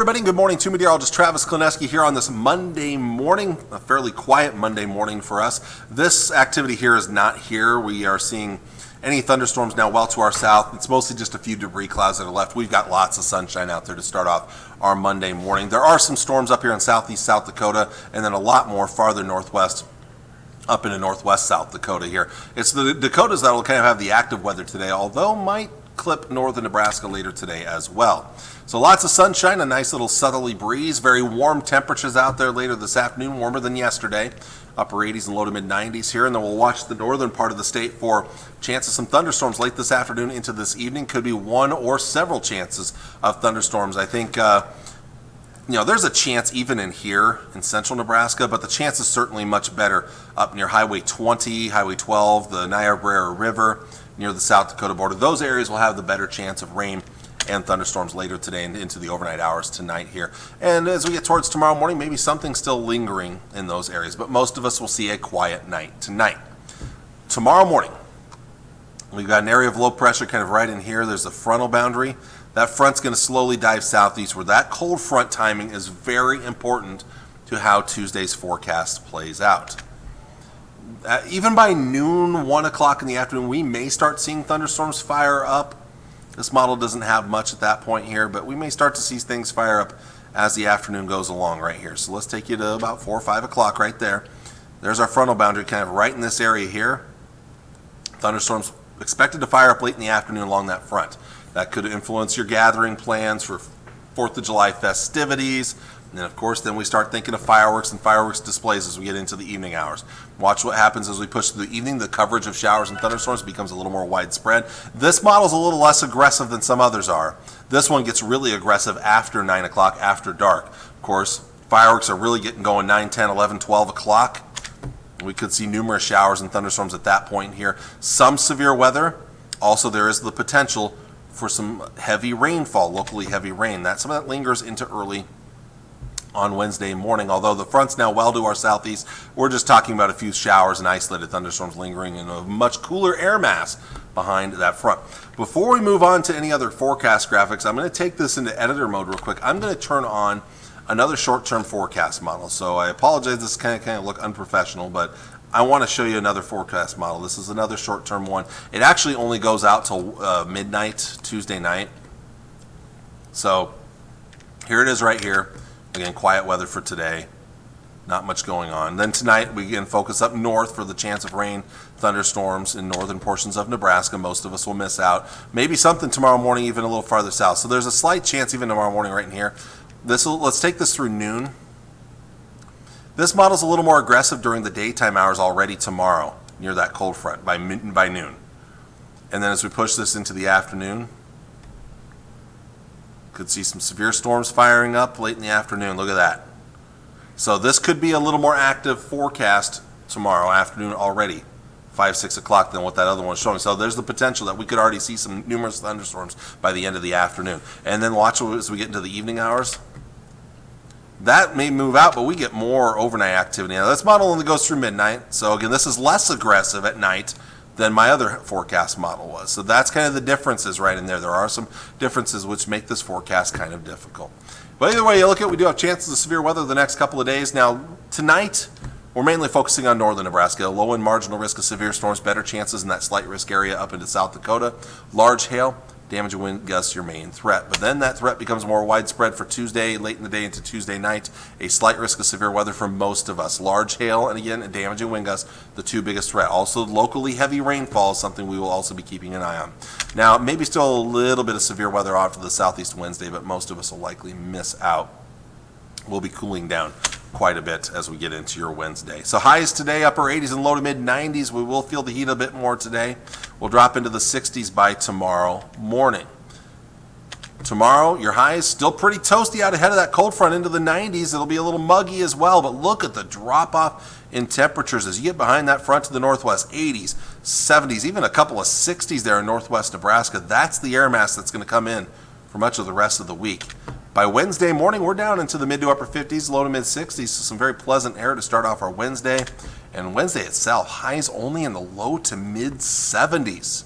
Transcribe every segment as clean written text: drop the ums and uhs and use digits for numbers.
Everybody, good morning. To meteorologist Travis Klineski here on this Monday morning, a fairly quiet Monday morning for us. This activity here is not here. We are seeing any thunderstorms now well to our south. It's mostly just a few debris clouds that are left. We've got lots of sunshine out there to start off our Monday morning. There are some storms up here in southeast South Dakota, and then a lot more farther northwest up into northwest South Dakota here. It's the Dakotas that will kind of have the active weather today, although might clip northern Nebraska later today as well. So lots of sunshine, a nice little southerly breeze, very warm temperatures out there later this afternoon, warmer than yesterday, upper 80s and low to mid 90s here. And then we'll watch the northern part of the state for chances of some thunderstorms late this afternoon into this evening. Could be one or several chances of thunderstorms. I think there's a chance even in here in central Nebraska, but the chance is certainly much better up near Highway 20, Highway 12, the Niobrara River, near the South Dakota border. Those areas will have the better chance of rain and thunderstorms later today and into the overnight hours tonight here. And as we get towards tomorrow morning, maybe something still lingering in those areas, but most of us will see a quiet night tonight. Tomorrow morning, we've got an area of low pressure kind of right in here. There's a frontal boundary. That front's going to slowly dive southeastward. That cold front timing is very important to how Tuesday's forecast plays out. Even by noon, 1 o'clock in the afternoon, we may start seeing thunderstorms fire up. This model doesn't have much at that point here, but we may start to see things fire up as the afternoon goes along right here. So let's take you to about 4 or 5 o'clock right there. There's our frontal boundary kind of right in this area here. Thunderstorms expected to fire up late in the afternoon along that front. That could influence your gathering plans for 4th of July festivities. And then, of course, then we start thinking of fireworks and fireworks displays as we get into the evening hours. Watch what happens as we push through the evening. The coverage of showers and thunderstorms becomes a little more widespread. This model is a little less aggressive than some others are. This one gets really aggressive after 9 o'clock, after dark. Of course, fireworks are really getting going 9, 10, 11, 12 o'clock. We could see numerous showers and thunderstorms at that point here. Some severe weather. Also, there is the potential for some heavy rainfall, locally heavy rain. Some of that lingers into early on Wednesday morning. Although the front's now well to our southeast, we're just talking about a few showers and isolated thunderstorms lingering in a much cooler air mass behind that front. Before we move on to any other forecast graphics, I'm going to take this into editor mode real quick. I'm going to turn on another short-term forecast model. So I apologize, this kind of look unprofessional, but I want to show you another forecast model. This is another short-term one. It actually only goes out till midnight Tuesday night. So here it is right here. Again, quiet weather for today. Not much going on. Then tonight we again focus up north for the chance of rain, thunderstorms in northern portions of Nebraska. Most of us will miss out. Maybe something tomorrow morning even a little farther south. So there's a slight chance even tomorrow morning right in here. Let's take this through noon. This model's a little more aggressive during the daytime hours already tomorrow near that cold front by noon. And then as we push this into the afternoon, could see some severe storms firing up late in the afternoon. Look at that. So this could be a little more active forecast tomorrow afternoon already, 5, 6 o'clock than what that other one's showing. So there's the potential that we could already see some numerous thunderstorms by the end of the afternoon. And then watch as we get into the evening hours. That may move out, but we get more overnight activity. Now, this model only goes through midnight. So again, this is less aggressive at night than my other forecast model was. So that's kind of the differences right in there. There are some differences which make this forecast kind of difficult. But either way you look at it, we do have chances of severe weather the next couple of days. Now, tonight, we're mainly focusing on northern Nebraska. Low and marginal risk of severe storms, better chances in that slight risk area up into South Dakota. Large hail, damage and wind gusts your main threat. But then that threat becomes more widespread for Tuesday, late in the day into Tuesday night. A slight risk of severe weather for most of us. Large hail and again, damage and wind gusts, the two biggest threat. Also, locally heavy rainfall is something we will also be keeping an eye on. Now, maybe still a little bit of severe weather off to the southeast Wednesday, but most of us will likely miss out. We'll be cooling down quite a bit as we get into your Wednesday. So highs today, upper 80s and low to mid 90s. We will feel the heat a bit more today. We'll drop into the 60s by tomorrow morning. Tomorrow, your highs still pretty toasty out ahead of that cold front into the 90s. It'll be a little muggy as well, but look at the drop off in temperatures as you get behind that front to the northwest. 80s, 70s, even a couple of 60s there in northwest Nebraska. That's the air mass that's going to come in for much of the rest of the week. By Wednesday morning, we're down into the mid to upper 50s, low to mid 60s, so some very pleasant air to start off our Wednesday. And Wednesday itself, highs only in the low to mid 70s.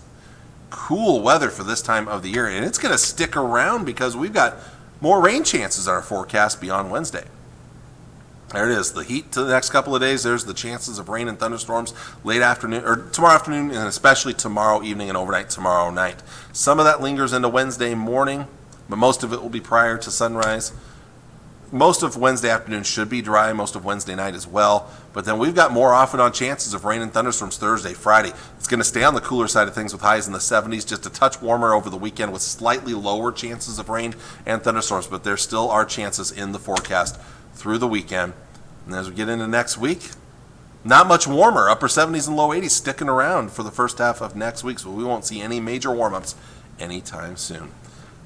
Cool weather for this time of the year, and it's going to stick around because we've got more rain chances in our forecast beyond Wednesday. There it is, the heat to the next couple of days. There's the chances of rain and thunderstorms late afternoon, or tomorrow afternoon, and especially tomorrow evening and overnight tomorrow night. Some of that lingers into Wednesday morning, but most of it will be prior to sunrise. Most of Wednesday afternoon should be dry, most of Wednesday night as well. But then we've got more off and on chances of rain and thunderstorms Thursday, Friday. It's going to stay on the cooler side of things with highs in the 70s, just a touch warmer over the weekend with slightly lower chances of rain and thunderstorms. But there still are chances in the forecast through the weekend. And as we get into next week, not much warmer, upper 70s and low 80s sticking around for the first half of next week. So we won't see any major warm-ups anytime soon.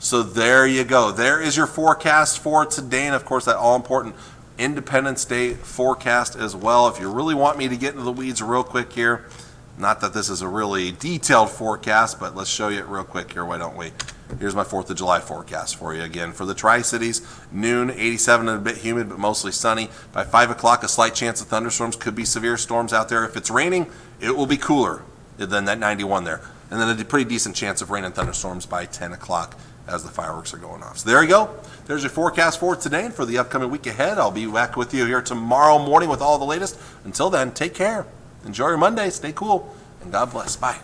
So there you go. There is your forecast for today. And of course, that all-important Independence Day forecast as well. If you really want me to get into the weeds real quick here, not that this is a really detailed forecast, but let's show you it real quick here, why don't we? Here's my 4th of July forecast for you again. For the Tri-Cities, noon, 87 and a bit humid, but mostly sunny. By 5 o'clock, a slight chance of thunderstorms. Could be severe storms out there. If it's raining, it will be cooler than that 91 there. And then a pretty decent chance of rain and thunderstorms by 10 o'clock as the fireworks are going off. So there you go. There's your forecast for today and for the upcoming week ahead. I'll be back with you here tomorrow morning with all the latest. Until then, take care. Enjoy your Monday. Stay cool. And God bless. Bye.